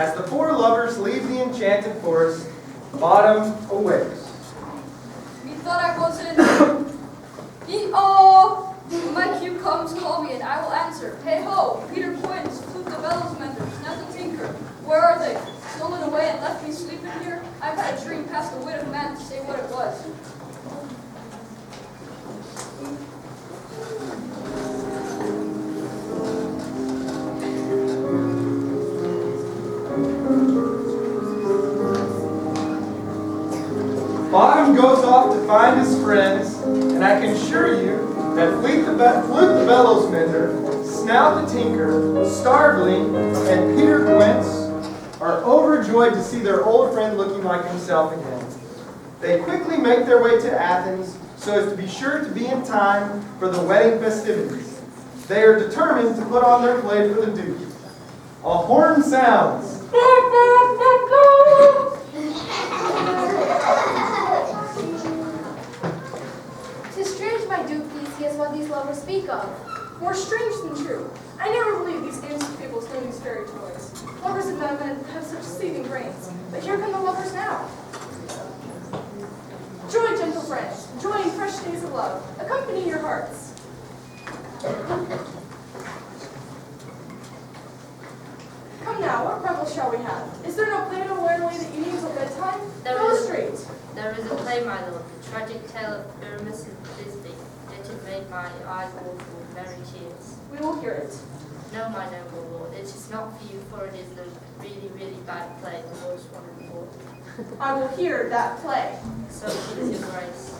As the four lovers leave the enchanted forest, Autumn awakes. Methought I wasn't. Hee-oh! When my cue comes, call me and I will answer. Hey-ho! Peter Quince, Flute the Bellows Mender, Snap the Tinker. Where are they? Stolen away and left me sleeping here? I've had a dream past the wit of man to say what it was. Autumn goes off to find his friends, and I can assure you that Flute the Bellows Mender, Snout the Tinker, Starveling, and Peter Quince are overjoyed to see their old friend looking like himself again. They quickly make their way to Athens so as to be sure to be in time for the wedding festivities. They are determined to put on their play for the Duke. A horn sounds. Tis strange, my Duke, Theseus, what these lovers speak of. More strange than true. I never believed these games and fables nor these fairy toys. Lovers and men have such seething brains. But here come the lovers now. Joy, gentle friends, joy in fresh days of love. Accompany your hearts. Come now, what revel shall we have? Is there no play to wear away the evening till bedtime? Illustrate. There is a play, my lord, the tragic tale of Aramis and Thisbe. It made my eyes water with merry tears. We will hear it. No, my noble lord, it is not for you, for it is a really, really bad play, the worst one in the world. I will hear that play. So please your grace.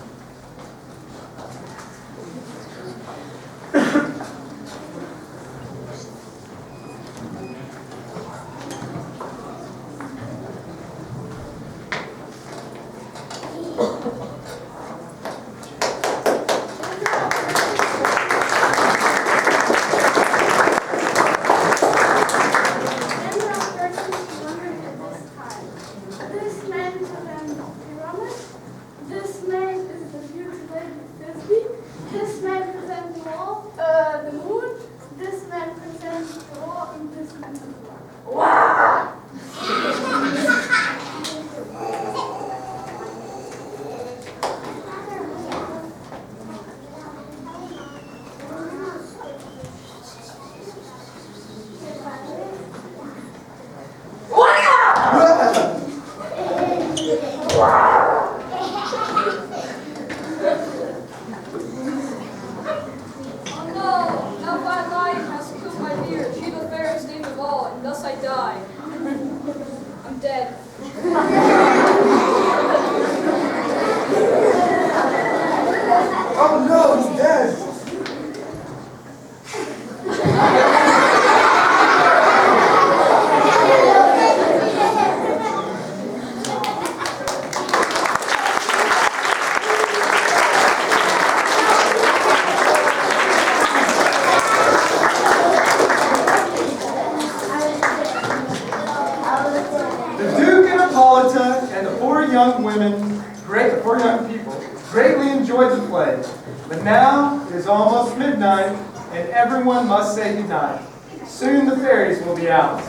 Greatly enjoyed the play, but now it is almost midnight, and everyone must say goodnight. Soon the fairies will be out.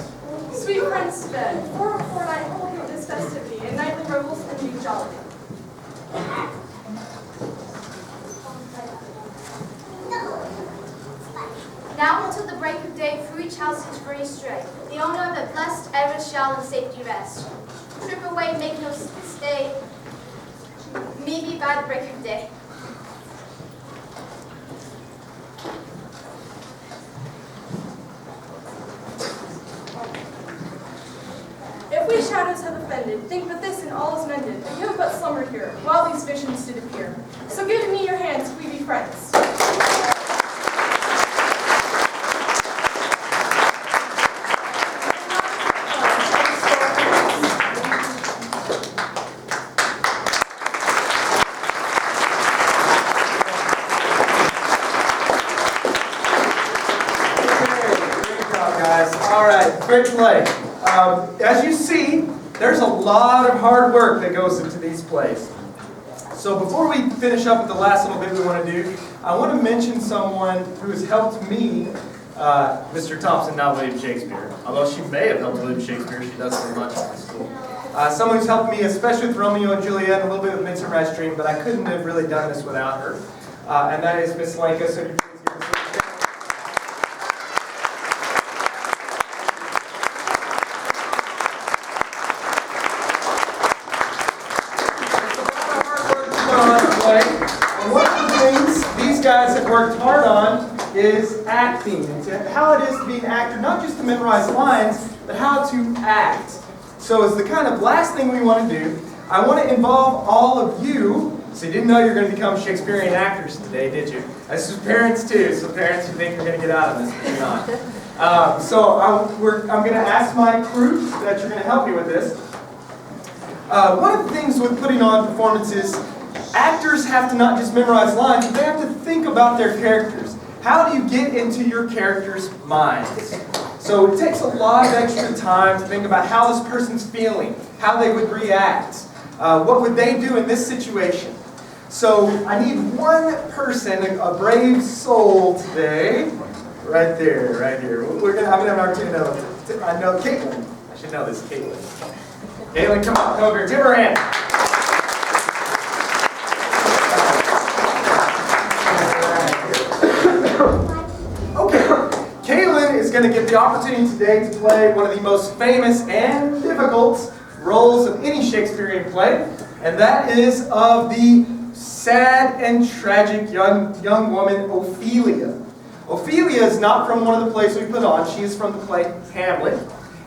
Sweet friends to bed, for a fortnight holding this festivity, and nightly revels and be jolly. Now until the break of day, through each house his free stray. The owner of it blessed ever shall in safety rest. Trip away, make no stay. Maybe by the break of day. If we shadows have offended, think but this and all is mended. And you have but slumbered here, while these visions did appear. So give me your hands, we be friends. Great play. As you see, there's a lot of hard work that goes into these plays. So before we finish up with the last little bit we want to do, I want to mention someone who has helped me Mr. Thompson, not William Shakespeare. Although she may have helped William Shakespeare, she does so much in my school. Someone who's helped me, especially with Romeo and Juliet and a little bit of Midsummer Night's Dream, but I couldn't have really done this without her. And that is Miss Lenka. So you please give us and one of the things these guys have worked hard on is acting. And how it is to be an actor, not just to memorize lines, but how to act. So as the kind of last thing we want to do, I want to involve all of you. So you didn't know you were going to become Shakespearean actors today, did you? This is parents too, so parents you think you're going to get out of this, but you're not. I'm going to ask my crew that you're going to help me with this. One of the things with putting on performances, actors have to not just memorize lines, but they have to think about their characters. How do you get into your characters' minds? So it takes a lot of extra time to think about how this person's feeling, how they would react, what would they do in this situation. So I need one person, a brave soul today, right there, right here. I'm going to have an opportunity to I know Caitlin. I should know this, Caitlin. Caitlin, come on, come over here. Give her a hand. Going to get the opportunity today to play one of the most famous and difficult roles of any Shakespearean play, and that is of the sad and tragic young woman Ophelia. Ophelia is not from one of the plays we put on. She is from the play Hamlet,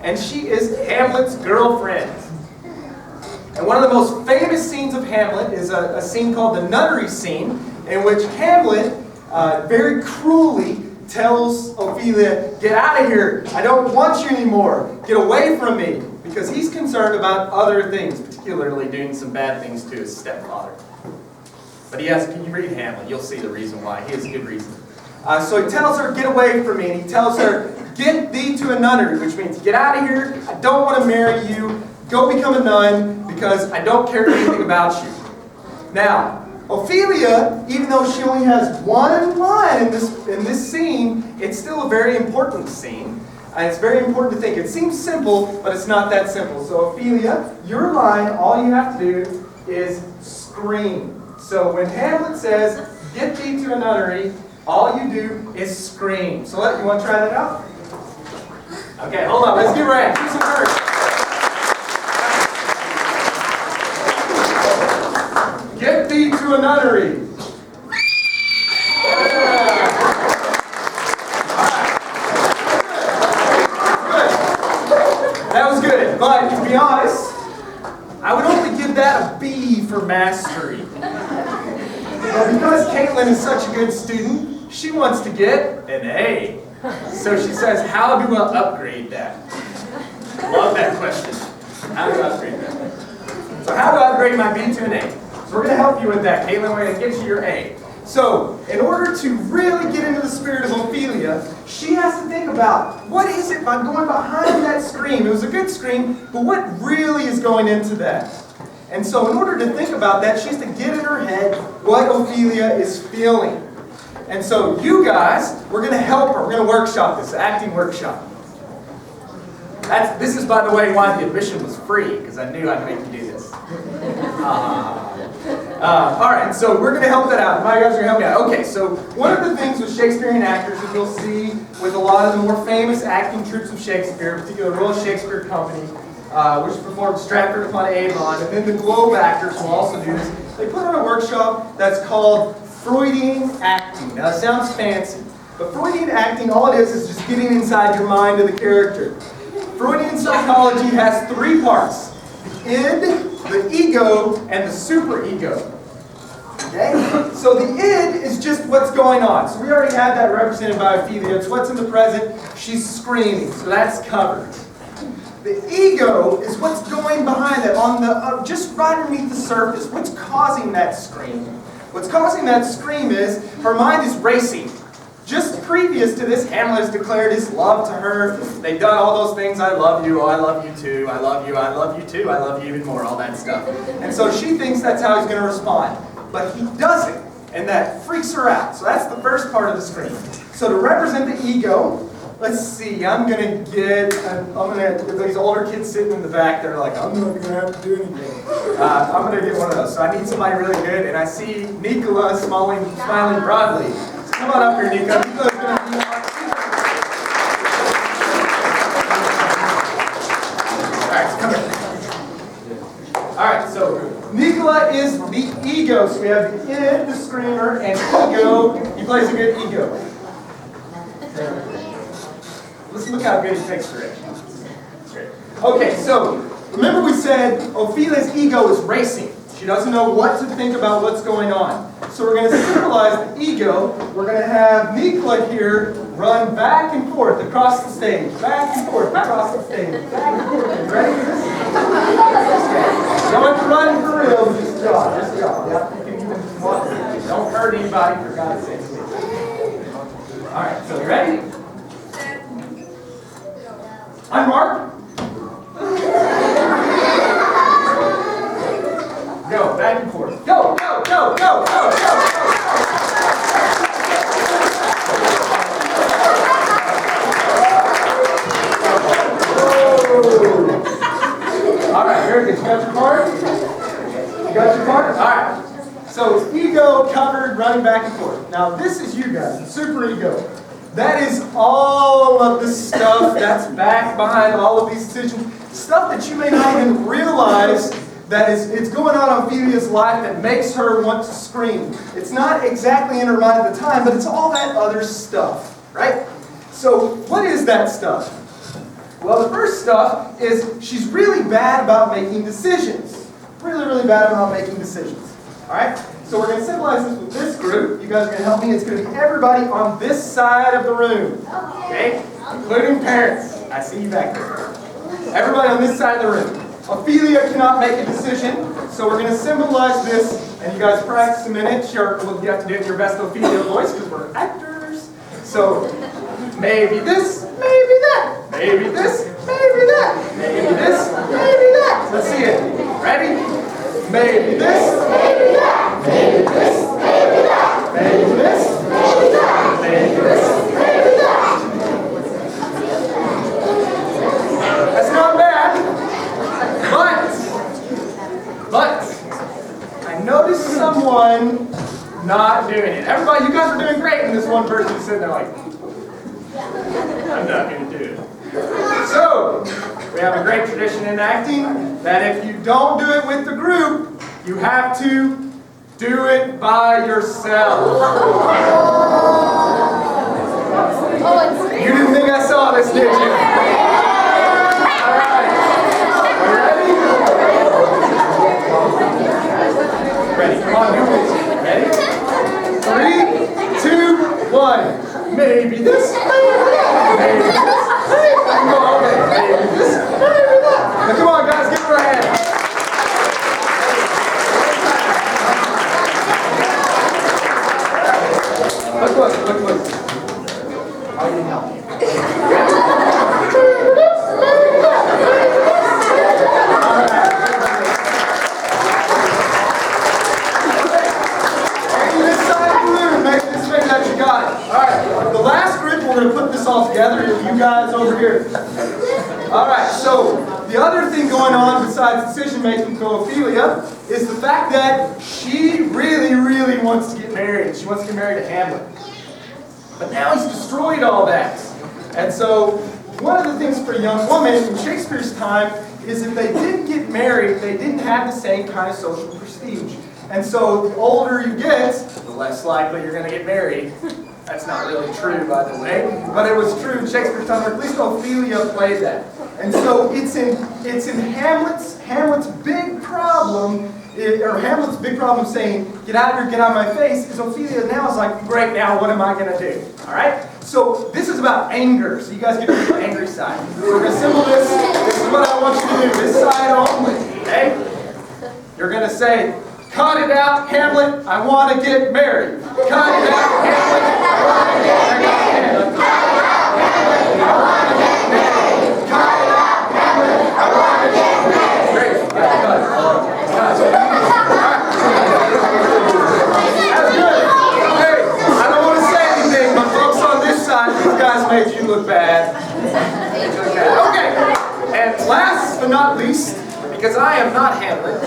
and she is Hamlet's girlfriend. And one of the most famous scenes of Hamlet is a scene called the nunnery scene, in which Hamlet very cruelly tells Ophelia, get out of here, I don't want you anymore, get away from me, because he's concerned about other things, particularly doing some bad things to his stepfather. But he has, can you read Hamlet? You'll see the reason why. He has a good reason. So he tells her, get away from me, and he tells her, get thee to a nunnery, which means get out of here, I don't want to marry you, go become a nun, because I don't care anything about you. Now, Ophelia, even though she only has one line in this scene, it's still a very important scene. And it's very important to think. It seems simple, but it's not that simple. So Ophelia, your line, all you have to do is scream. So when Hamlet says, get thee to a nunnery, all you do is scream. So you want to try that out? Okay, hold on. Let's give her a hand. Give some courage. Get thee to a nunnery. That was good, but to be honest, I would only give that a B for mastery. But because Caitlin is such a good student, she wants to get an A. So she says, how do I upgrade that? Love that question. How do I upgrade that? So how do I upgrade my B to an A? So we're going to help you with that, Caitlin. We're going to get you your A. So, in order to really get into the spirit of Ophelia, she has to think about, what is it by going behind that scream? It was a good scream, but what really is going into that? And so in order to think about that, she has to get in her head what Ophelia is feeling. And so you guys, we're going to help her. We're going to workshop this, acting workshop. This is, by the way, why the admission was free, because I knew I'd make you do this. All right, so we're going to help that out. My guys are going to help me out. Okay, so one of the things with Shakespearean actors that you'll see with a lot of the more famous acting troupes of Shakespeare, particularly the Royal Shakespeare Company, which performed Stratford-upon-Avon, and then the Globe actors will also do this. They put on a workshop that's called Freudian acting. Now, it sounds fancy, but Freudian acting, all it is just getting inside your mind of the character. Freudian psychology has three parts: the id, the ego, and the superego. Okay? So the id is just what's going on. So we already had that represented by Ophelia. It's what's in the present. She's screaming, so that's covered. The ego is what's going behind that, on the just right underneath the surface. What's causing that scream? What's causing that scream is her mind is racing. Just previous to this, Hamlet has declared his love to her. They've done all those things. I love you. Oh, I love you too. I love you. I love you too. I love you even more. All that stuff. And so she thinks that's how he's going to respond. But he doesn't. and that freaks her out. So that's the first part of the screen. So to represent the ego, let's see, I'm gonna get these older kids sitting in the back, they're like, I'm not gonna have to do anything. I'm gonna get one of those. So I need somebody really good, and I see Nicola smiling broadly. So come on up here, Nicola. Nicola's gonna be our Alright, so Nicola is the ego. So we have the id, the screamer, and ego. He plays a good ego. Let's look how good he takes direction. Okay, so remember we said Ophelia's ego is racing. She doesn't know what to think about what's going on. So we're going to symbolize the ego. We're going to have Nicola here run back and forth across the stage. Back and forth across the stage. Back and forth. You ready for this? Don't run for real. Just jog. Just jog. Yeah, you can even walk. Don't hurt anybody, for God's sake. Alright, so you ready? On mark. Go, back and forth. Go, go, go, go, go, go, go. All right, very good. You got your card? You got your card? All right. So ego covered, running back and forth. Now this is you guys, the super ego. That is all of the stuff that's back behind all of these decisions. Stuff that you may not even realize that it's going on in Ophelia's life that makes her want to scream. It's not exactly in her mind at the time, but it's all that other stuff, right? So what is that stuff? Well, the first stuff is she's really bad about making decisions. Really, really bad about making decisions. All right? So we're going to symbolize this with this group. You guys are going to help me. It's going to be everybody on this side of the room. Okay? Including parents. I see you back there. Everybody on this side of the room. Ophelia cannot make a decision, so we're going to symbolize this, and you guys practice a minute. Sure, well, you have to do it in your best Ophelia voice because we're actors. So, maybe this, maybe that. Maybe this, maybe that. Maybe this, maybe that. Let's see it. Ready? Maybe this, maybe that. Maybe this, maybe that. Maybe this, maybe that. Maybe this, maybe that. That's not bad. But I noticed someone not doing it. Everybody, you guys are doing great, and this one person is sitting there like, I'm not going to do it. So, we have a great tradition in acting that if you don't do it with the group, you have to do it by yourself. You didn't think I saw this, did you? All right. Are you ready? Ready. Come on, do it. Ready? 3, 2, 1. Maybe this, maybe that. Maybe this, maybe that. Maybe this, maybe that. Now come on, guys, give her a hand. Look. I didn't help you. We're going to put this all together with you guys over here. Alright, so the other thing going on besides decision making for Ophelia is the fact that she really, really wants to get married. She wants to get married to Hamlet. But now he's destroyed all that. And so one of the things for a young woman in Shakespeare's time is if they didn't get married, they didn't have the same kind of social prestige. And so the older you get, the less likely you're going to get married. That's not really true, by the way, but it was true in Shakespeare's time. At least Ophelia played that, and so it's in Hamlet's big problem, or Hamlet's big problem saying get out of here, get out of my face. Is Ophelia now is like, great, now what am I going to do? All right. So this is about anger. So you guys get to the angry side. So we're going to symbol this. This is what I want you to do. This side only. Okay. You're going to say, cut it out, Hamlet, I want to get married. Cut it out, Hamlet, I want to get married. Cut it out, Hamlet, I want to get married. Cut it out, Hamlet, I want to get married. Great. Yeah, cut it. That's good. least, because I am not Hamlet.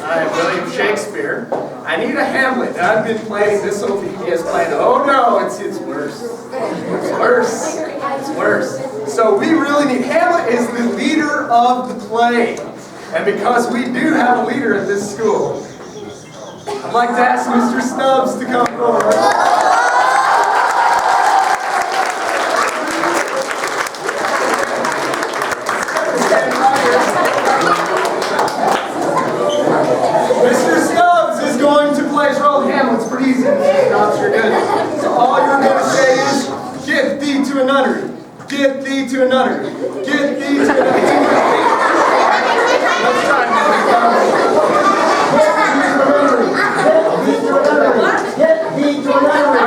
I am William Shakespeare. I need a Hamlet. I've been playing this Ophelia's playing. Oh no, it's worse. It's worse. It's worse. So we really need, Hamlet is the leader of the play. And because we do have a leader at this school, I'd like to ask Mr. Stubbs to come forward. Mr. Stubbs is going to play his role. Hamlet's pretty easy. Mr. Stubbs, you're good. So all you're going to say is, get thee to a nunnery. Get thee to a nunnery. Get thee to a nunnery. Let's try it. Get thee to a nunnery.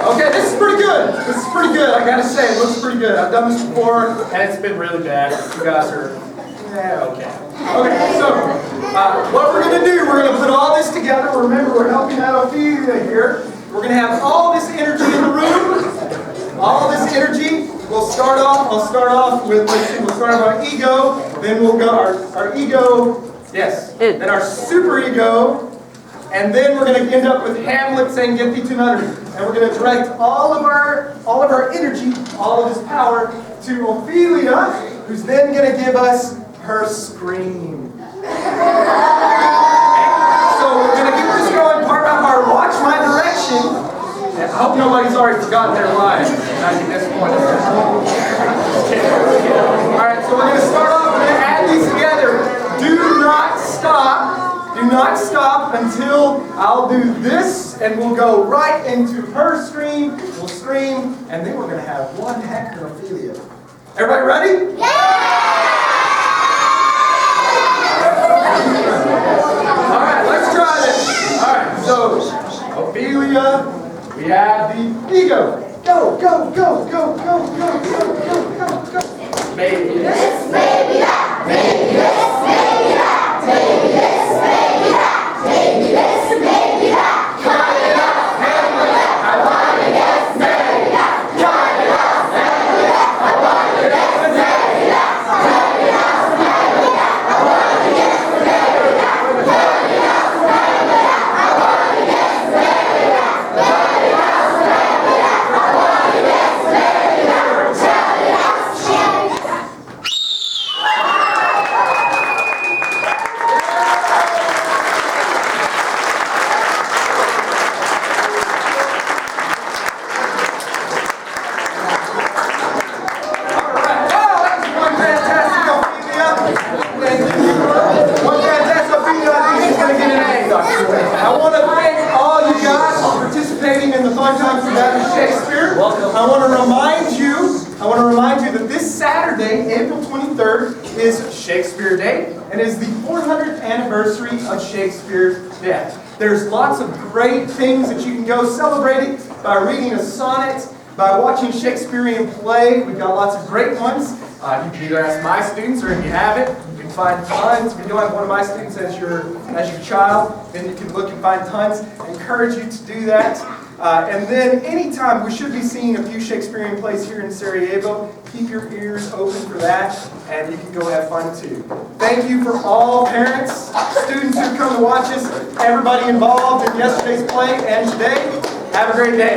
Okay, this is pretty good. This is pretty good. I gotta say, it looks pretty good. I've done this before, and it's been really bad. You guys are, okay. Okay, so what we're gonna do, we're gonna put all this together. Remember, we're helping out Ophelia here. We're gonna have all this energy in the room. All this energy. We'll start off. I'll start off with. Let's see. We'll start with our ego. Then we'll go our ego. Yes. Then our super ego. And then we're going to end up with Hamlet saying, "Get thee to nunnery." And we're going to direct all of our energy, all of this power to Ophelia, who's then going to give us her scream. So we're going to get this going part by part. Watch my direction. And I hope nobody's already forgotten their lines. Not at this point. All right, so we're going to start off. We're going to add these together. Do not stop. Do not stop until I'll do this, and we'll go right into her scream. We'll scream, and then we're going to have one heck of Ophelia. Everybody ready? Yeah! All right, let's try this. All right, so Ophelia, we have the ego. Go, go, go, go, go, go, go, go, go, go. Maybe this, maybe that, maybe this, maybe that, maybe this. Maybe this, maybe that. Cut it off, Hamlet. I want to get maybe that. Cut it off, Hamlet. I want to get maybe that. Cut it off, Hamlet. I want to get maybe that. Cut it off, Hamlet. I want to get maybe that. Cut it off, Hamlet. I want to get maybe that. Cut it off, Hamlet. I want to thank all you guys for participating in the Fun Times with Shakespeare. Welcome. I want to remind you that this Saturday, April 23rd, is Shakespeare Day and is the 400th anniversary of Shakespeare's death. There's lots of great things that you can go celebrate by reading a sonnet, by watching Shakespearean play. We've got lots of great ones. You can either ask my students, or if you haven't, you can find tons. If you don't have one of my students as your child, then you can look and find tons. I encourage you to do that. And then anytime, we should be seeing a few Shakespearean plays here in Sarajevo. Keep your ears open for that, and you can go have fun too. Thank you for all parents, students who come to watch us, everybody involved in yesterday's play and today. Have a great day.